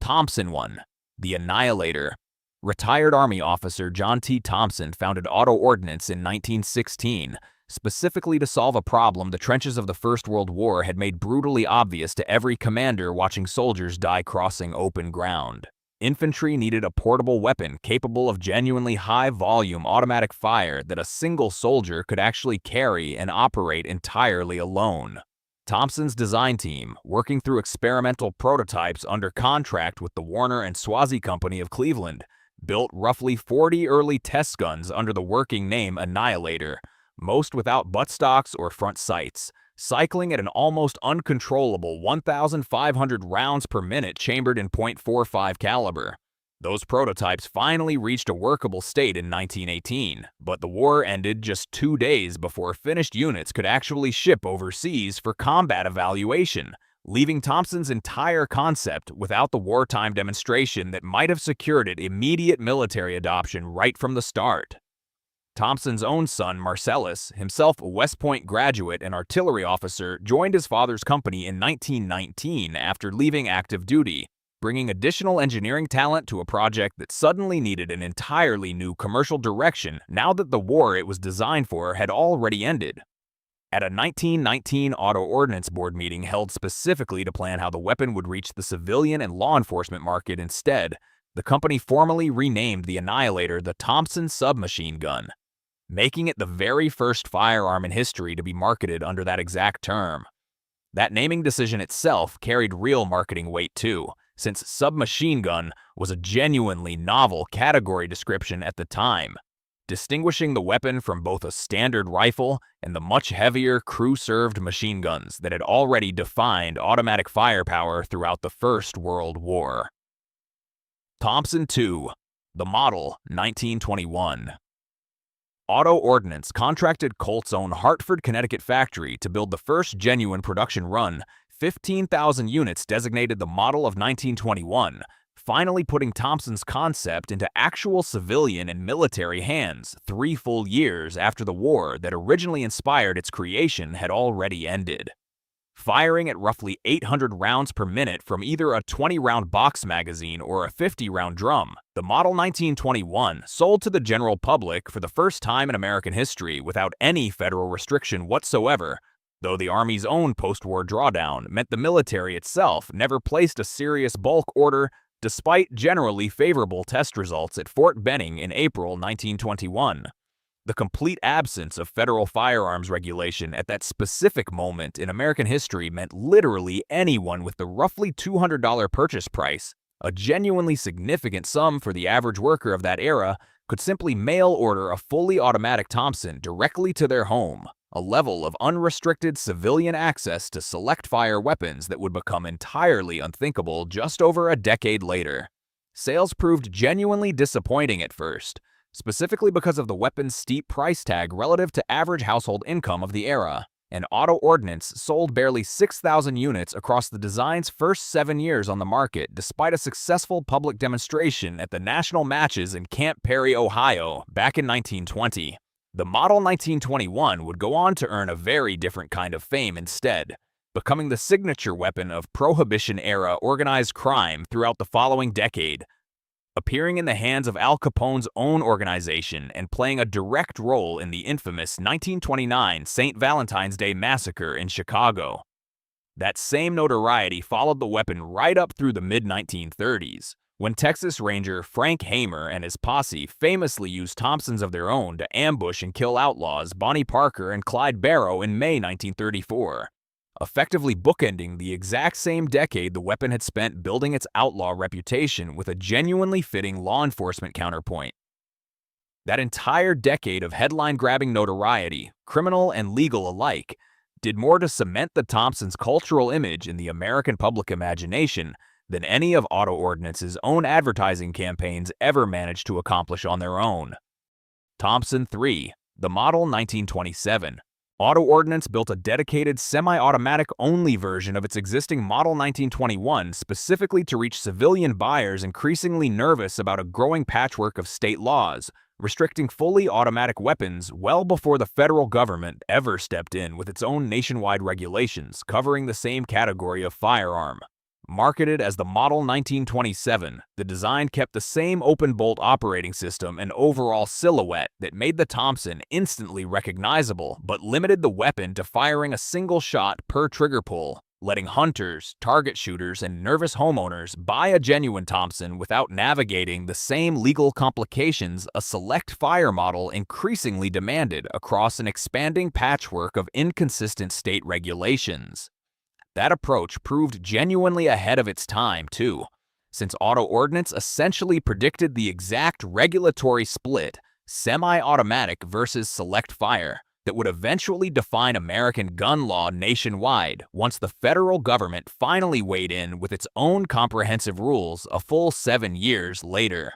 Thompson 1. The Annihilator. Retired Army officer John T. Thompson founded Auto-Ordnance in 1916, specifically to solve a problem the trenches of the First World War had made brutally obvious to every commander watching soldiers die crossing open ground. Infantry needed a portable weapon capable of genuinely high-volume automatic fire that a single soldier could actually carry and operate entirely alone. Thompson's design team, working through experimental prototypes under contract with the Warner and Swazi Company of Cleveland, built roughly 40 early test guns under the working name Annihilator, most without buttstocks or front sights, cycling at an almost uncontrollable 1,500 rounds per minute chambered in .45 caliber. Those prototypes finally reached a workable state in 1918, but the war ended just 2 days before finished units could actually ship overseas for combat evaluation, leaving Thompson's entire concept without the wartime demonstration that might have secured it immediate military adoption right from the start. Thompson's own son, Marcellus, himself a West Point graduate and artillery officer, joined his father's company in 1919 after leaving active duty, bringing additional engineering talent to a project that suddenly needed an entirely new commercial direction now that the war it was designed for had already ended. At a 1919 Auto-Ordnance Board meeting held specifically to plan how the weapon would reach the civilian and law enforcement market instead, the company formally renamed the Annihilator the Thompson submachine gun, making it the very first firearm in history to be marketed under that exact term. That naming decision itself carried real marketing weight too, since submachine gun was a genuinely novel category description at the time, distinguishing the weapon from both a standard rifle and the much heavier crew-served machine guns that had already defined automatic firepower throughout the First World War. Thompson 2. The model, 1921. Auto-Ordnance contracted Colt's own Hartford, Connecticut factory to build the first genuine production run, 15,000 units designated the model of 1921, finally putting Thompson's concept into actual civilian and military hands 3 full years after the war that originally inspired its creation had already ended. Firing at roughly 800 rounds per minute from either a 20-round box magazine or a 50-round drum, the Model 1921 sold to the general public for the first time in American history without any federal restriction whatsoever, though the Army's own post-war drawdown meant the military itself never placed a serious bulk order despite generally favorable test results at Fort Benning in April 1921. The complete absence of federal firearms regulation at that specific moment in American history meant literally anyone with the roughly $200 purchase price, a genuinely significant sum for the average worker of that era, could simply mail order a fully automatic Thompson directly to their home, a level of unrestricted civilian access to select fire weapons that would become entirely unthinkable just over a decade later. Sales proved genuinely disappointing at first, specifically because of the weapon's steep price tag relative to average household income of the era, and Auto-Ordnance sold barely 6,000 units across the design's first 7 years on the market despite a successful public demonstration at the national matches in Camp Perry, Ohio, back in 1920. The Model 1921 would go on to earn a very different kind of fame instead, becoming the signature weapon of Prohibition-era organized crime throughout the following decade, appearing in the hands of Al Capone's own organization and playing a direct role in the infamous 1929 St. Valentine's Day Massacre in Chicago. That same notoriety followed the weapon right up through the mid-1930s, when Texas Ranger Frank Hamer and his posse famously used Thompsons of their own to ambush and kill outlaws Bonnie Parker and Clyde Barrow in May 1934. Effectively bookending the exact same decade the weapon had spent building its outlaw reputation with a genuinely fitting law enforcement counterpoint. That entire decade of headline-grabbing notoriety, criminal and legal alike, did more to cement the Thompson's cultural image in the American public imagination than any of Auto-Ordnance's own advertising campaigns ever managed to accomplish on their own. Thompson 3. The Model 1927. Auto-Ordnance built a dedicated semi-automatic only version of its existing Model 1921 specifically to reach civilian buyers increasingly nervous about a growing patchwork of state laws, restricting fully automatic weapons well before the federal government ever stepped in with its own nationwide regulations covering the same category of firearm. Marketed as the Model 1927, the design kept the same open-bolt operating system and overall silhouette that made the Thompson instantly recognizable but limited the weapon to firing a single shot per trigger pull, letting hunters, target shooters, and nervous homeowners buy a genuine Thompson without navigating the same legal complications a select fire model increasingly demanded across an expanding patchwork of inconsistent state regulations. That approach proved genuinely ahead of its time, too, since Auto-Ordnance essentially predicted the exact regulatory split, semi-automatic versus select fire, that would eventually define American gun law nationwide once the federal government finally weighed in with its own comprehensive rules a full 7 years later.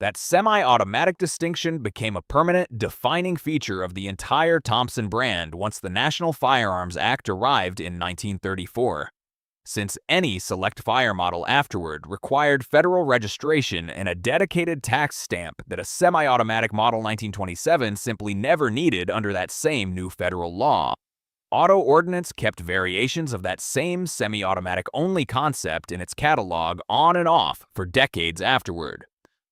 That semi-automatic distinction became a permanent, defining feature of the entire Thompson brand once the National Firearms Act arrived in 1934. Since any select fire model afterward required federal registration and a dedicated tax stamp that a semi-automatic Model 1927 simply never needed under that same new federal law. Auto-Ordnance kept variations of that same semi-automatic only concept in its catalog on and off for decades afterward,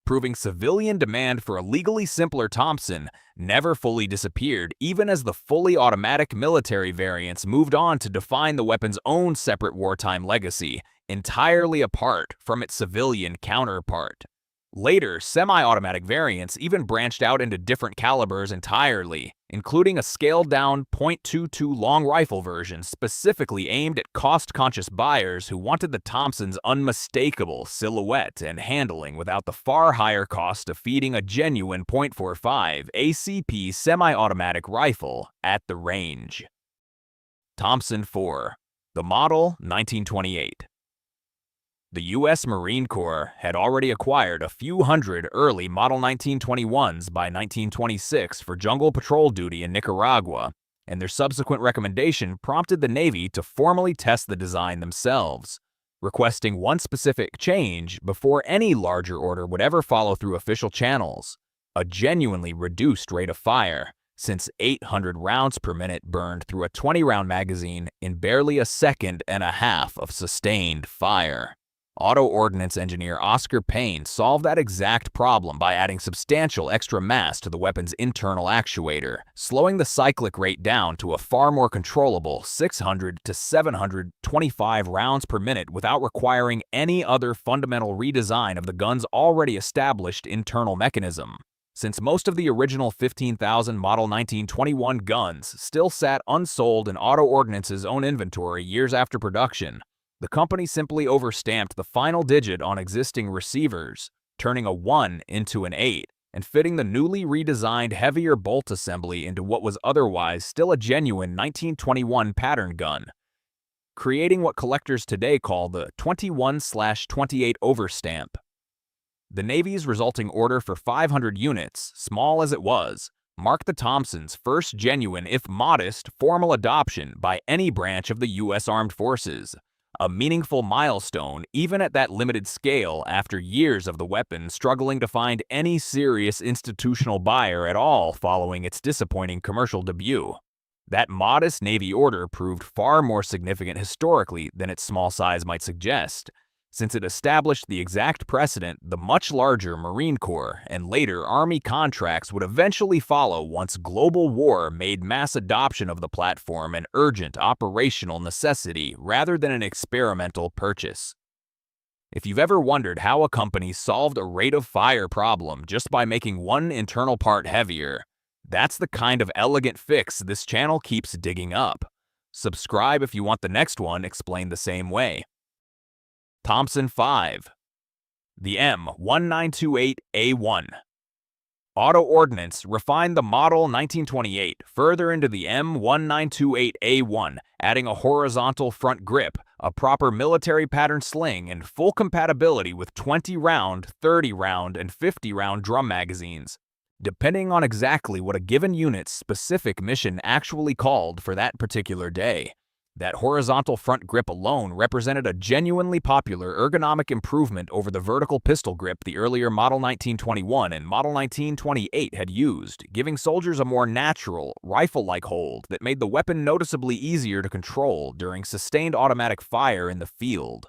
proving civilian demand for a legally simpler Thompson never fully disappeared even as the fully automatic military variants moved on to define the weapon's own separate wartime legacy, entirely apart from its civilian counterpart. Later, semi-automatic variants even branched out into different calibers entirely, including a scaled-down .22 long rifle version specifically aimed at cost-conscious buyers who wanted the Thompson's unmistakable silhouette and handling without the far higher cost of feeding a genuine .45 ACP semi-automatic rifle at the range. Thompson 4. The Model 1928. The U.S. Marine Corps had already acquired a few hundred early Model 1921s by 1926 for jungle patrol duty in Nicaragua, and their subsequent recommendation prompted the Navy to formally test the design themselves, requesting one specific change before any larger order would ever follow through official channels: a genuinely reduced rate of fire, since 800 rounds per minute burned through a 20-round magazine in barely a second and a half of sustained fire. Auto-Ordnance engineer Oscar Payne solved that exact problem by adding substantial extra mass to the weapon's internal actuator, slowing the cyclic rate down to a far more controllable 600 to 725 rounds per minute without requiring any other fundamental redesign of the gun's already established internal mechanism. Since most of the original 15,000 Model 1921 guns still sat unsold in Auto-Ordnance's own inventory years after production, the company simply overstamped the final digit on existing receivers, turning a 1 into an 8, and fitting the newly redesigned heavier bolt assembly into what was otherwise still a genuine 1921 pattern gun, creating what collectors today call the 21/28 overstamp. The Navy's resulting order for 500 units, small as it was, marked the Thompson's first genuine, if modest, formal adoption by any branch of the U.S. Armed Forces. A meaningful milestone even at that limited scale after years of the weapon struggling to find any serious institutional buyer at all following its disappointing commercial debut. That modest Navy order proved far more significant historically than its small size might suggest, since it established the exact precedent the much larger Marine Corps and later Army contracts would eventually follow once global war made mass adoption of the platform an urgent operational necessity rather than an experimental purchase. If you've ever wondered how a company solved a rate of fire problem just by making one internal part heavier, that's the kind of elegant fix this channel keeps digging up. Subscribe if you want the next one explained the same way. Thompson 5. The M1A1. Auto-Ordnance refined the Model 1928 further into the M1A1, adding a horizontal front grip, a proper military pattern sling, and full compatibility with 20-round, 30-round, and 50-round drum magazines, depending on exactly what a given unit's specific mission actually called for that particular day. That horizontal front grip alone represented a genuinely popular ergonomic improvement over the vertical pistol grip the earlier Model 1921 and Model 1928 had used, giving soldiers a more natural, rifle-like hold that made the weapon noticeably easier to control during sustained automatic fire in the field.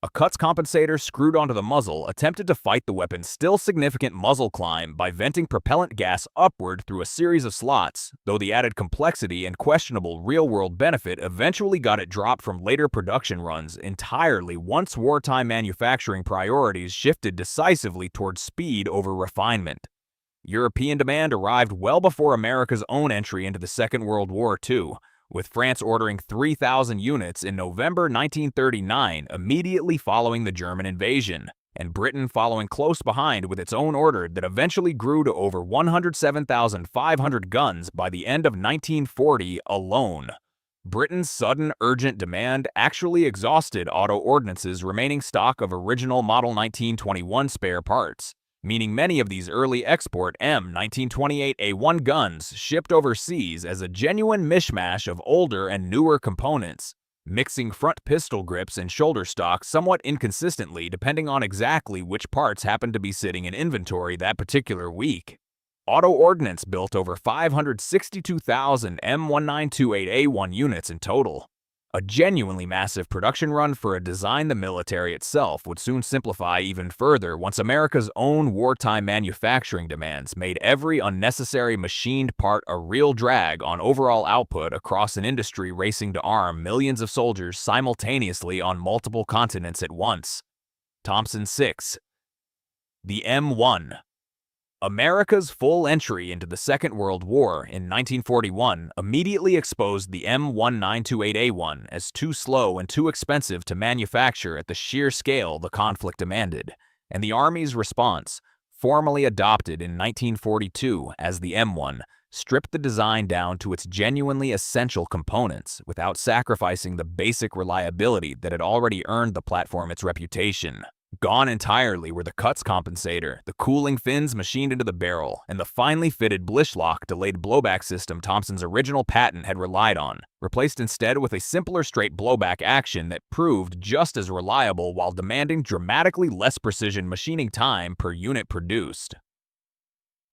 A cuts compensator screwed onto the muzzle attempted to fight the weapon's still significant muzzle climb by venting propellant gas upward through a series of slots, though the added complexity and questionable real-world benefit eventually got it dropped from later production runs entirely once wartime manufacturing priorities shifted decisively towards speed over refinement. European demand arrived well before America's own entry into the Second World War, too, with France ordering 3,000 units in November 1939 immediately following the German invasion, and Britain following close behind with its own order that eventually grew to over 107,500 guns by the end of 1940 alone. Britain's sudden, urgent demand actually exhausted Auto-Ordnance's remaining stock of original Model 1921 spare parts, meaning many of these early export M1928A1 guns shipped overseas as a genuine mishmash of older and newer components, mixing front pistol grips and shoulder stock somewhat inconsistently depending on exactly which parts happened to be sitting in inventory that particular week. Auto-Ordnance built over 562,000 M1928A1 units in total. A genuinely massive production run for a design the military itself would soon simplify even further once America's own wartime manufacturing demands made every unnecessary machined part a real drag on overall output across an industry racing to arm millions of soldiers simultaneously on multiple continents at once. Thompson 6. The M1. America's full entry into the Second World War in 1941 immediately exposed the M1928A1 as too slow and too expensive to manufacture at the sheer scale the conflict demanded, and the Army's response, formally adopted in 1942 as the M1, stripped the design down to its genuinely essential components without sacrificing the basic reliability that had already earned the platform its reputation. Gone entirely were the cuts compensator, the cooling fins machined into the barrel, and the finely fitted Blishlock delayed blowback system Thompson's original patent had relied on, replaced instead with a simpler straight blowback action that proved just as reliable while demanding dramatically less precision machining time per unit produced.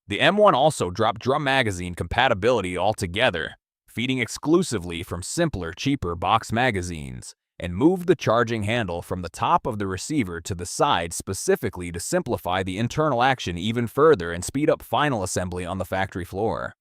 The M1 also dropped drum magazine compatibility altogether, feeding exclusively from simpler, cheaper box magazines, and moved the charging handle from the top of the receiver to the side specifically to simplify the internal action even further and speed up final assembly on the factory floor.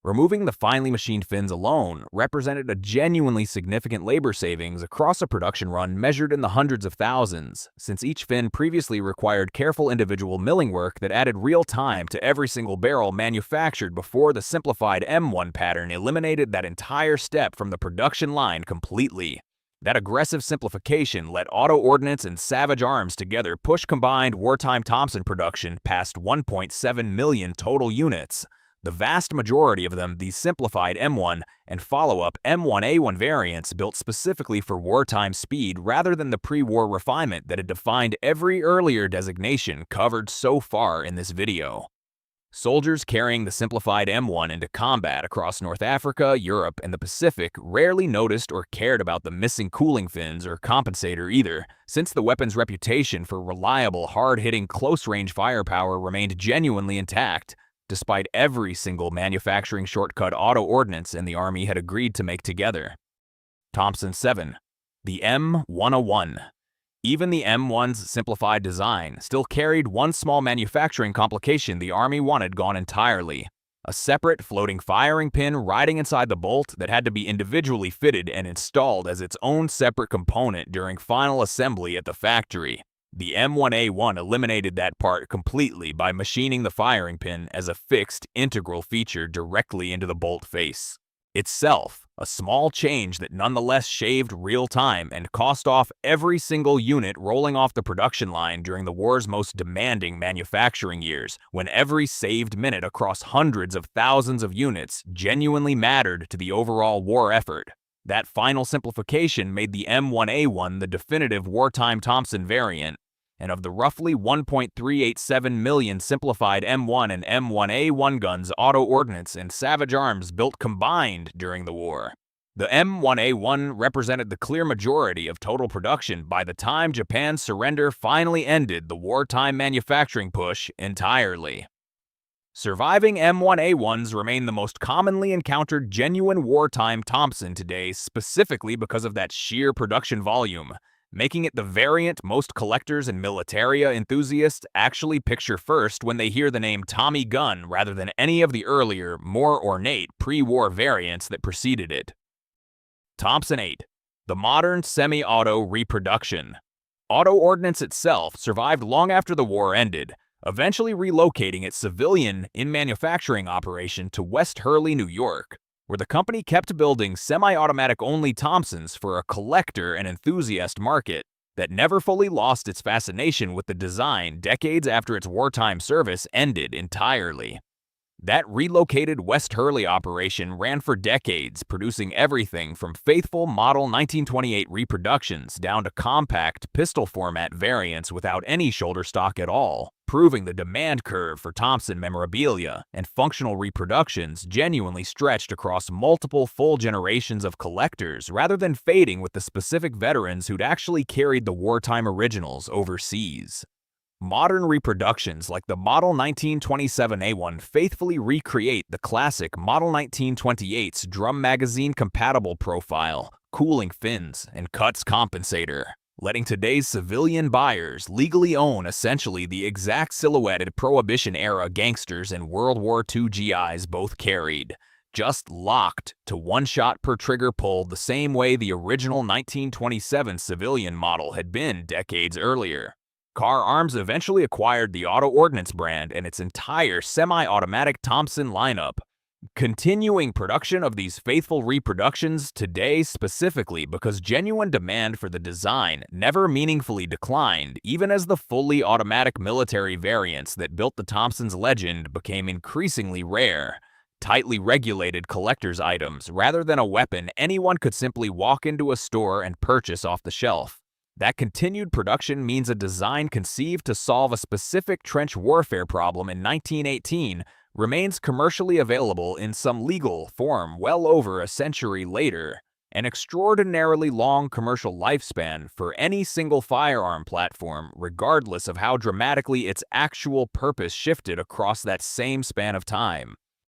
Removing the finely machined fins alone represented a genuinely significant labor savings across a production run measured in the hundreds of thousands, since each fin previously required careful individual milling work that added real time to every single barrel manufactured before the simplified M1 pattern eliminated that entire step from the production line completely. That aggressive simplification let Auto-Ordnance and Savage Arms together push combined wartime Thompson production past 1.7 million total units, the vast majority of them the simplified M1 and follow-up M1A1 variants built specifically for wartime speed rather than the pre-war refinement that had defined every earlier designation covered so far in this video. Soldiers carrying the simplified M1 into combat across North Africa, Europe, and the Pacific rarely noticed or cared about the missing cooling fins or compensator either, since the weapon's reputation for reliable, hard-hitting, close-range firepower remained genuinely intact, despite every single manufacturing shortcut Auto-Ordnance and the Army had agreed to make together. Thompson 7. The M1A1. Even the M1's simplified design still carried one small manufacturing complication the Army wanted gone entirely: a separate floating firing pin riding inside the bolt that had to be individually fitted and installed as its own separate component during final assembly at the factory. The M1A1 eliminated that part completely by machining the firing pin as a fixed, integral feature directly into the bolt face. Itself, a small change that nonetheless shaved real time and cost off every single unit rolling off the production line during the war's most demanding manufacturing years, when every saved minute across hundreds of thousands of units genuinely mattered to the overall war effort. That final simplification made the M1A1 the definitive wartime Thompson variant, and of the roughly 1.387 million simplified M1 and M1A1 guns Auto-Ordnance and Savage Arms built combined during the war, the M1A1 represented the clear majority of total production by the time Japan's surrender finally ended the wartime manufacturing push entirely. Surviving M1A1s remain the most commonly encountered genuine wartime Thompson today specifically because of that sheer production volume, making it the variant most collectors and militaria enthusiasts actually picture first when they hear the name Tommy gun rather than any of the earlier, more ornate pre-war variants that preceded it. Thompson 8. The modern semi-auto reproduction. Auto-Ordnance itself survived long after the war ended, eventually relocating its civilian in-manufacturing operation to West Hurley, New York, where the company kept building semi-automatic-only Thompsons for a collector and enthusiast market that never fully lost its fascination with the design decades after its wartime service ended entirely. That relocated West Hurley operation ran for decades, producing everything from faithful Model 1928 reproductions down to compact pistol-format variants without any shoulder stock at all, proving the demand curve for Thompson memorabilia and functional reproductions genuinely stretched across multiple full generations of collectors rather than fading with the specific veterans who'd actually carried the wartime originals overseas. Modern reproductions like the Model 1927A1 faithfully recreate the classic Model 1928's drum magazine-compatible profile, cooling fins, and cuts compensator, letting today's civilian buyers legally own essentially the exact silhouetted Prohibition-era gangsters and World War II GIs both carried, just locked to one shot per trigger pull the same way the original 1927 civilian model had been decades earlier. Car Arms eventually acquired the Auto-Ordnance brand and its entire semi-automatic Thompson lineup, continuing production of these faithful reproductions today specifically because genuine demand for the design never meaningfully declined, even as the fully automatic military variants that built the Thompson's legend became increasingly rare. Tightly regulated collector's items rather than a weapon anyone could simply walk into a store and purchase off the shelf. That continued production means a design conceived to solve a specific trench warfare problem in 1918 remains commercially available in some legal form well over a century later, an extraordinarily long commercial lifespan for any single firearm platform, regardless of how dramatically its actual purpose shifted across that same span of time.